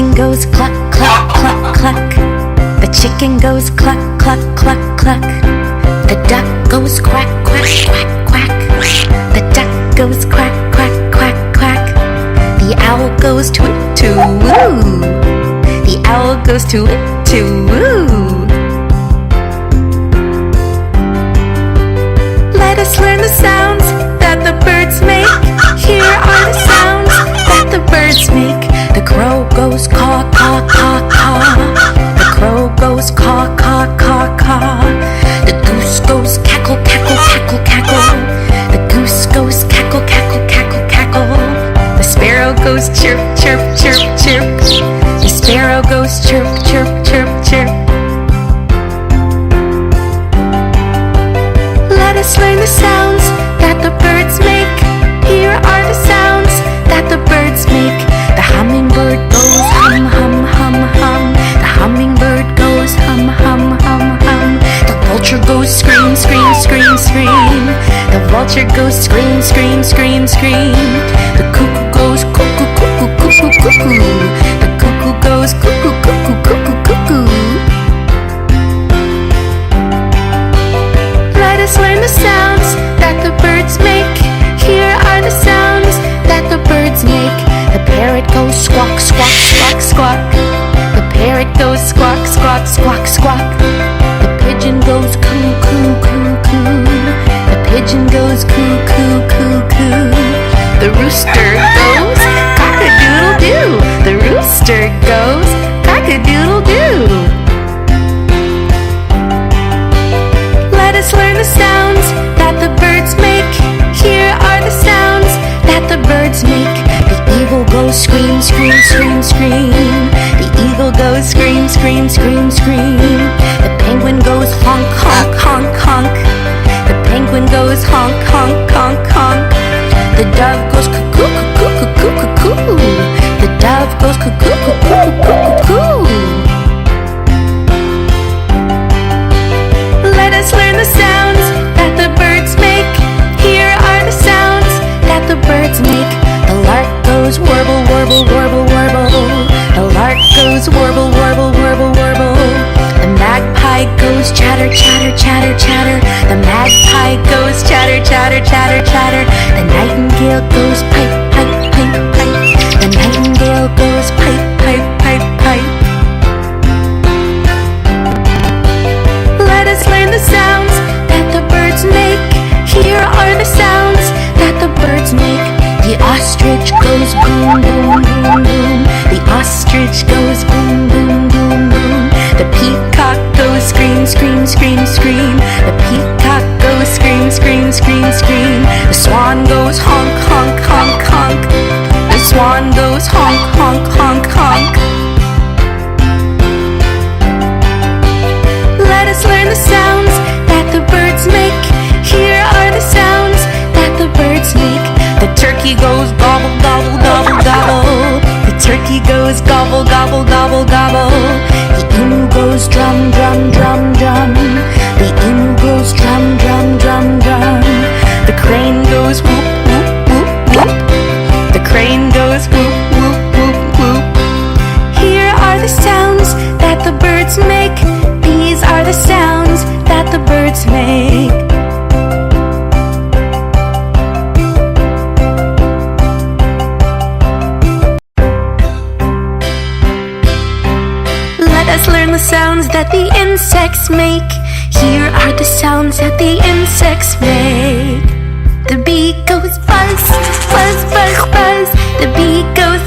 chicken goes cluck, cluck, cluck, cluck. The chicken goes cluck, cluck, cluck, cluck. The duck goes quack, quack, quack, quack. The duck goes quack, quack, quack, quack. The owl goes toot, toot, woo. The owl goes toot, toot, woo. Let us learn the sounds that the birds make. Here are the sounds that the birds make. The crow goes caw, caw, caw, caw. The crow goes caw, caw, caw, caw. The goose goes cackle, cackle, cackle, cackle. The goose goes cackle, cackle, cackle, cackle. The sparrow goes chirp, chirp, chirp, chirp. The sparrow goes chirp, chirp, chirp, chirp. Let us learn the sounds that the birds make. Here are the sounds that the birds make. The hummingbird goes hum, hum, hum, hum. The hummingbird goes hum, hum, hum, hum. The vulture goes scream, scream, scream, scream. The vulture goes scream, scream, scream, scream. The cuckoo goes cuckoo, cuckoo, cuckoo, cuckoo. The cuckoo goes cuckoo, cuckoo, cuckoo, cuckoo. Let us learn the sounds that the birds make. Here are the sounds that the birds make. The parrot goes squawk, squawk, squawk, squawk. The parrot goes squawk, squawk, squawk, squawk. The pigeon goes coo, coo, coo, coo. The pigeon goes coo, coo, coo, coo. The rooster goes cock-a-doodle-doo. The rooster goes cock-a-doodle-doo. Let us learn the sounds that the birds make. Here are the sounds that the birds make. The eagle goes scream, scream, scream, scream. The eagle goes scream, scream, scream, scream. The penguin goes honk, honk, honk, honk. The penguin goes honk, honk, honk, honk. The dove goes cuckoo, cuckoo, cuckoo, cuckoo. The dove goes cuckoo, cuckoo, cuckoo, cuckoo. Let us learn the sounds that the birds make. Here are the sounds that the birds make. The lark goes warble, warble, warble, warble. The lark goes warble, warble, warble, warble. The magpie goes chatter, chatter, chatter, chatter. The magpie goes chatter, chatter, chatter, chatter. The nightingale goes pipe, pipe, pipe, pipe. The nightingale goes pipe, pipe, pipe, pipe. Let us learn the sounds that the birds make. Here are the sounds that the birds make. The ostrich goes boom, boom, boom, boom. The ostrich goes boom, boom, boom, boom. The peacock goes scream, scream, scream, scream. The peacock goes scream, scream, scream, scream. The swan goes honk, honk, honk, honk. The swan goes honk, honk, honk, honk. Let us learn the sounds that the birds make. Here are the sounds that the birds make. The turkey goes gobble, gobble, gobble, gobble. The turkey goes gobble, gobble, gobble, gobble. The emu goes drum, drum, drum, drum. The emu goes drum, drum, drum, drum. The crane goes whoop, whoop, whoop, whoop. The crane goes whoop, whoop, whoop, whoop. Here are the sounds that the birds make. These are the sounds that the birds make. Let us learn the sounds that the insects make. Here are the sounds that the insects make. The bee goes buzz, buzz, buzz, buzz. The bee goes